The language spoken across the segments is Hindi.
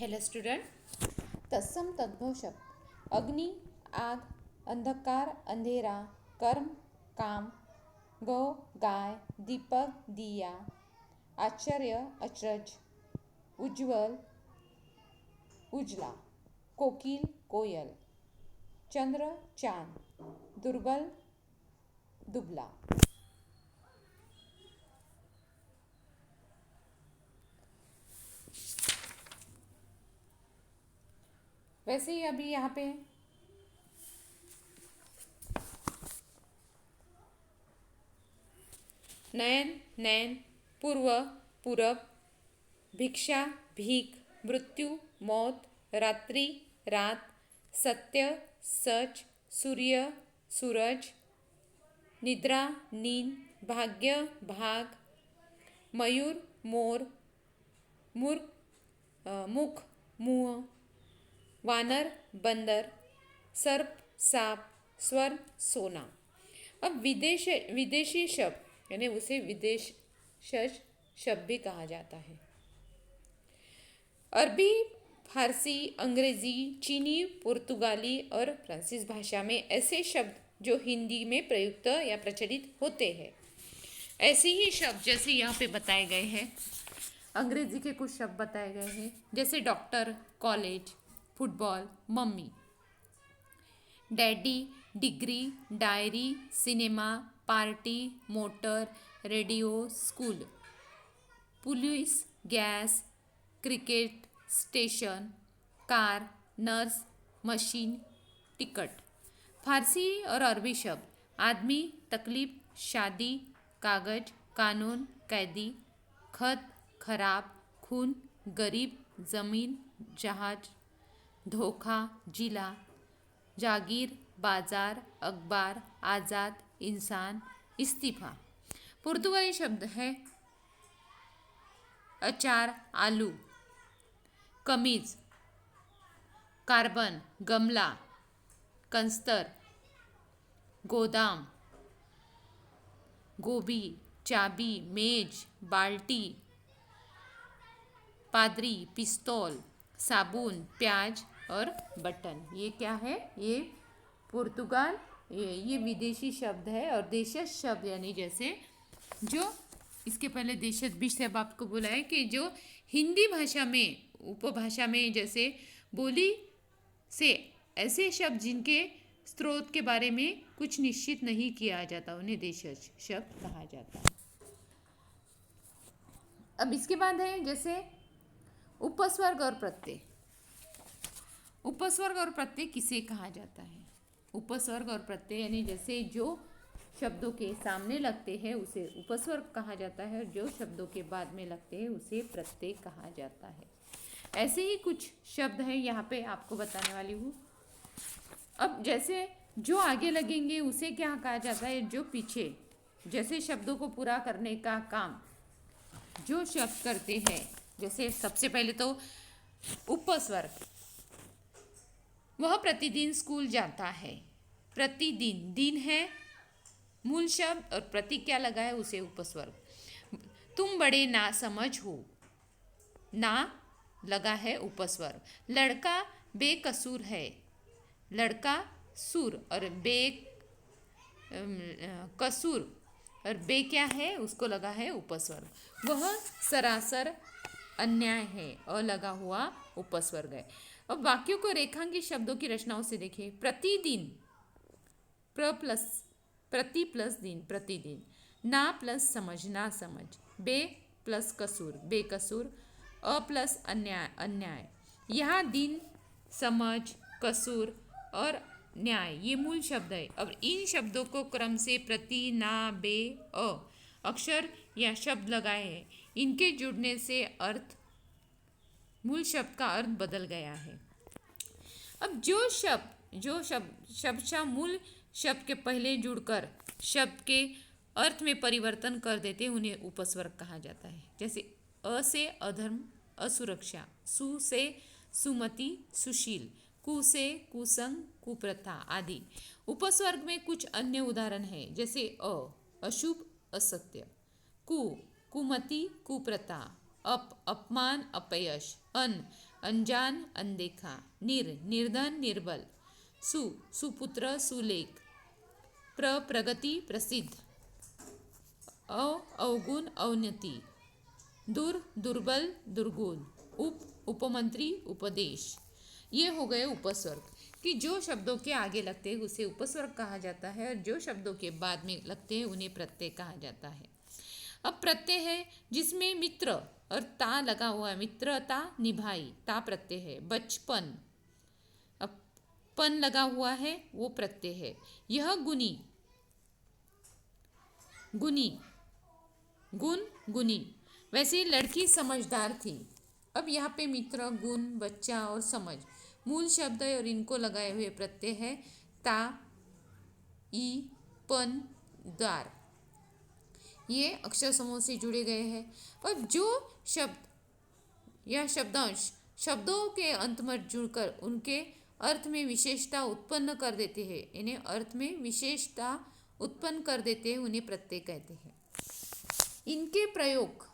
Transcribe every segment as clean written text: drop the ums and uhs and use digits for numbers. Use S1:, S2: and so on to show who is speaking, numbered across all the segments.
S1: Hello student. तत्सम तद्भव शब्द अग्नि, आग, अंधकार, अंधेरा, कर्म, काम, गौ, गाय, दीपक, दिया, आश्चर्य, अचरज, उज्ज्वल, उजला, कोकिल, कोयल, चंद्र, चांद, दुर्बल, दुबला। वैसे ही अभी यहाँ पे नयन, नैन, पूर्व, पूरब, भिक्षा, भीख, मृत्यु, मौत, रात्रि, रात, सत्य, सच, सूर्य, सूरज, निद्रा, नींद, भाग्य, भाग, मयूर, मोर, मूर्ख, मुख, मुंह, वानर, बंदर, सर्प, सांप, स्वर, सोना। अब विदेशी शब्द यानी उसे विदेश शब्द भी कहा जाता है। अरबी, फारसी, अंग्रेजी, चीनी, पुर्तगाली और फ्रांसीसी भाषा में ऐसे शब्द जो हिंदी में प्रयुक्त या प्रचलित होते हैं। ऐसे ही शब्द जैसे यहाँ पे बताए गए हैं, अंग्रेजी के कुछ शब्द बताए गए हैं, जैसे doctor, college, football, mummy, daddy, degree, diary, cinema, party, motor, radio, school, police, gas, cricket, station, car, nurse, machine, ticket. फारसी और अरबी शब्द आदमी, तकलीफ, शादी, कागज, कानून, कैदी, खत, खराब, खून, गरीब, जमीन, जहाज, धोखा, जिला, जागीर, बाजार, अखबार, आज़ाद, इंसान, इस्तीफा। पुर्तगाली शब्द है अचार, आलू, कमीज, कार्बन, गमला, कंस्तर, गोदाम, गोभी, चाबी, मेज, बाल्टी, पादरी, पिस्तौल, साबुन, प्याज और बटन। ये क्या है? ये पुर्तगाल, ये विदेशी शब्द है। और देशज शब्द यानी जैसे जो इसके पहले देशज भी शब्द आपको बोला है कि जो हिंदी भाषा में उपभाषा में जैसे बोली से ऐसे शब्द जिनके स्रोत के बारे में कुछ निश्चित नहीं किया जाता, उन्हें देशज शब्द कहा जाता है। अब इसके बाद है जैसे उपस्वर्ग और प्रत्यय। उपस्वर्ग और प्रत्यय किसे कहा जाता है? उपस्वर्ग और प्रत्यय यानी जैसे जो शब्दों के सामने लगते हैं उसे उपस्वर्ग कहा जाता है, और जो शब्दों के बाद में लगते हैं उसे प्रत्यय कहा जाता है। ऐसे ही कुछ शब्द हैं यहाँ पे आपको बताने वाली हूँ। अब जैसे जो आगे लगेंगे उसे क्या कहा जाता है? जो पीछे, जैसे शब्दों को पूरा करने का काम जो शब्द करते हैं, जैसे सबसे पहले तो उपस्वर्ग, वह प्रतिदिन स्कूल जाता है। प्रतिदिन, दिन है मूल शब्द और प्रति क्या लगा है उसे उपस्वर्ग। तुम बड़े ना समझ हो, ना लगा है उपस्वर्ग। लड़का बेकसूर है, लड़का सूर और कसूर और बे क्या है उसको लगा है उपस्वर्ग। वह सरासर अन्याय है और लगा हुआ उपस्वर्ग है। अब वाक्यों को रेखांकित शब्दों की रचनाओं से देखें। प्रतिदिन, प्रति प्लस दिन, प्रतिदिन। ना प्लस समझ, ना समझ। बे प्लस कसूर, बेकसूर। अ प्लस अन्याय, अन्याय। यहाँ दिन, समझ, कसूर और न्याय ये मूल शब्द है। अब इन शब्दों को क्रम से प्रति, ना, बे, अ अक्षर या शब्द लगाए हैं। इनके जुड़ने से अर्थ, मूल शब्द का अर्थ बदल गया है। अब जो शब्द मूल शब्द के पहले जुड़कर शब्द के अर्थ में परिवर्तन कर देते हैं उन्हें उपस्वर्ग कहा जाता है। जैसे अ से अधर्म, असुरक्षा। सु से सुमति, सुशील। कु से कुसंग, कुप्रथा आदि। उपस्वर्ग में कुछ अन्य उदाहरण हैं, जैसे अशुभ, असत्य। कु, कुमति, कुप्रथा। अपमान, अपयश। अन, अनजान अनदेखा, निर्धन निर्बल, सुपुत्र सुलेख, प्रगति प्रसिद्ध, अवगुण अवनति, दुर्बल दुर्गुण, उपमंत्री उपदेश। ये हो गए उपस्वर्ग कि जो शब्दों के आगे लगते हैं उसे उपस्वर्ग कहा जाता है और जो शब्दों के बाद में लगते हैं उन्हें प्रत्यय कहा जाता है। अब प्रत्यय है जिसमें मित्र और ता लगा हुआ है, मित्रता निभाई, ता प्रत्यय है। बचपन, अब पन लगा हुआ है वो प्रत्यय है। यह गुनी, गुण गुनी। वैसे लड़की समझदार थी। अब यहाँ पे मित्र, गुण, बच्चा और समझ मूल शब्द है और इनको लगाए हुए प्रत्यय है ता, ई, पन, दार। ये अक्षर समूह से जुड़े गए हैं। और जो शब्द या शब्दांश शब्दों के अंत में जुड़कर उनके अर्थ में विशेषता उत्पन्न कर देते हैं, इन्हें अर्थ में विशेषता उत्पन्न कर देते हैं, उन्हें प्रत्यय कहते हैं। इनके प्रयोग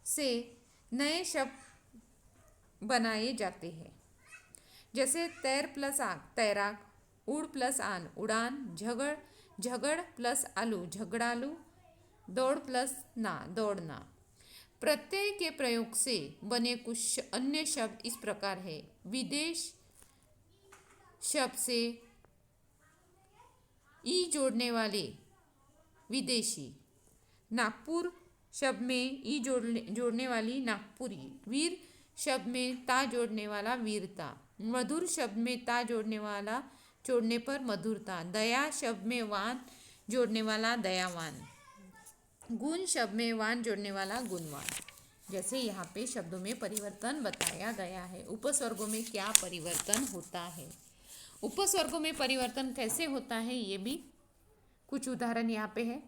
S1: से नए शब्द बनाए जाते हैं। जैसे तैर प्लस आग, तैराक, उड़ प्लस आन, उड़ान, झगड़ प्लस आलू, झगड़ालू, दौड़ प्लस ना, दौड़ना। प्रत्यय के प्रयोग से बने कुछ अन्य शब्द इस प्रकार है। विदेश शब्द से ई जोड़ने वाले विदेशी, नागपुर शब्द में ई जोड़ने वाली नागपुरी, वीर शब्द में ता जोड़ने वाला वीरता, मधुर शब्द में ता जोड़ने पर मधुरता, दया शब्द में वान जोड़ने वाला दयावान, गुण शब्द में वान जोड़ने वाला गुणवान। जैसे यहाँ पे शब्दों में परिवर्तन बताया गया है। उपस्वर्गों में क्या परिवर्तन होता है, उपस्वर्गों में परिवर्तन कैसे होता है, ये भी कुछ उदाहरण यहाँ पे है।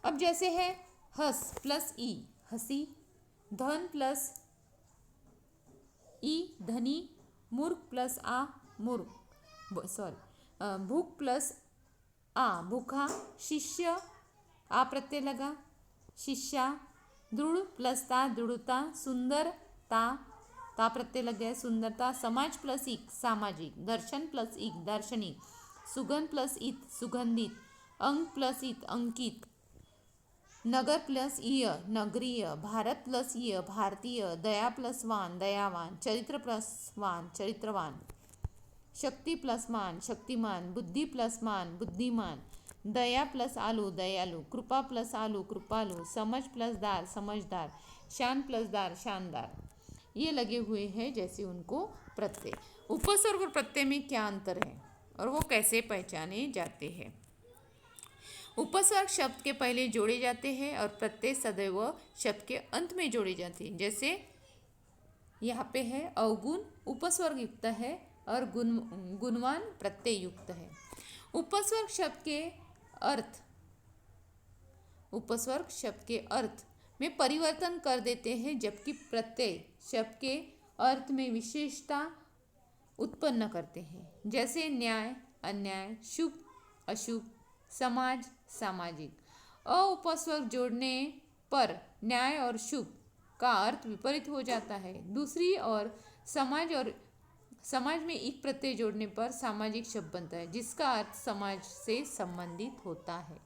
S1: अब जैसे है हस प्लस ई, हंसी, धन प्लस ई, धनी, मूर्ख प्लस आ, भूख प्लस आ, भूखा, शिष्य, आ प्रत्यय लगा, शिष्या, दृढ़ प्लस ता, दृढ़ता, सुंदर, ता प्रत्यय लग गया, सुंदरता, समाज प्लस इक, सामाजिक, दर्शन प्लस इक, दार्शनिक, सुगंध प्लस इत, सुगंधित, अंक प्लस इत, अंकित, नगर प्लस ईय, नगरीय, भारत प्लस ईय, भारतीय, दया प्लस वान, दयावान, चरित्र प्लस वान, चरित्रवान, शक्ति प्लस मान, शक्तिमान, बुद्धि प्लस मान, बुद्धिमान, दया प्लस आलू, दयालु, कृपा प्लस आलू, कृपालु, समझ प्लस दार, समझदार, शान प्लस दार, शानदार। ये लगे हुए हैं जैसे उनको प्रत्यय। उपस्वर्ग और प्रत्यय में क्या अंतर है और वो कैसे पहचाने जाते हैं। उपस्वर्ग शब्द के पहले जोड़े जाते हैं और प्रत्यय सदैव शब्द के अंत में जोड़े जाते हैं। जैसे यहाँ पे है अवगुण उपस्वर्ग युक्त है और गुणवान प्रत्यय युक्त है। उपस्वर्ग शब्द के अर्थ में परिवर्तन कर देते हैं, जबकि प्रत्यय शब्द के अर्थ में विशेषता उत्पन्न करते हैं। जैसे न्याय अन्याय, शुभ अशुभ, समाज सामाजिक। उपस्वर्ग जोड़ने पर न्याय और शुभ का अर्थ विपरीत हो जाता है। दूसरी ओर समाज में एक प्रत्यय जोड़ने पर सामाजिक शब्द बनता है, जिसका अर्थ समाज से संबंधित होता है।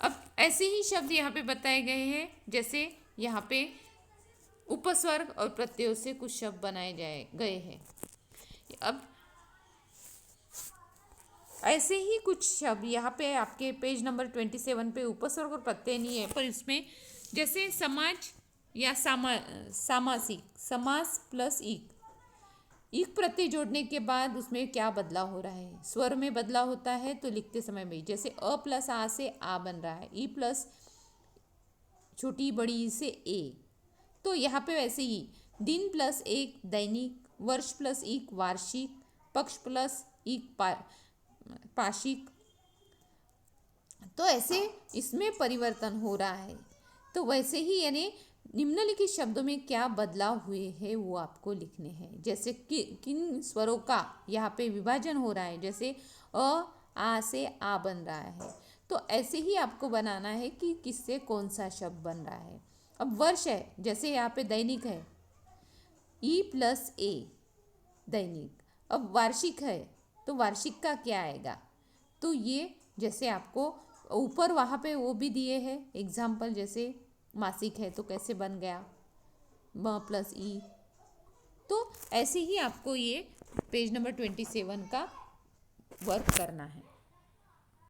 S1: अब ऐसे ही शब्द यहाँ पे बताए गए हैं। जैसे यहाँ पे उपस्वर्ग और प्रत्ययों से कुछ शब्द बनाए गए हैं। अब ऐसे ही कुछ शब्द यहाँ पे आपके पेज नंबर 27 पे उपस्वर्ग और प्रत्यय नहीं है, पर इसमें जैसे समाज या सामासिक, समास प्लस एक प्रत्यय जोड़ने के बाद उसमें क्या बदलाव हो रहा है, स्वर में बदलाव होता है तो लिखते समय में, जैसे अ प्लस आ से आ बन रहा है, ई प्लस छोटी बड़ी से ए। तो यहाँ पे वैसे ही दिन प्लस एक दैनिक, वर्ष प्लस एक वार्षिक, पक्ष प्लस एक पाक्षिक। तो ऐसे इसमें परिवर्तन हो रहा है। तो वैसे ही यानी निम्नलिखित शब्दों में क्या बदलाव हुए हैं वो आपको लिखने हैं। जैसे किन स्वरों का यहाँ पे विभाजन हो रहा है, जैसे अ आ से आ बन रहा है, तो ऐसे ही आपको बनाना है कि किससे कौन सा शब्द बन रहा है। अब वर्ष है, जैसे यहाँ पे दैनिक है ई प्लस ए दैनिक। अब वार्षिक है तो वार्षिक का क्या आएगा, तो ये जैसे आपको ऊपर वहाँ पे वो भी दिए हैं एग्जाम्पल, जैसे मासिक है तो कैसे बन गया म प्लस ई। तो ऐसे ही आपको ये पेज नंबर 27 का वर्क करना है।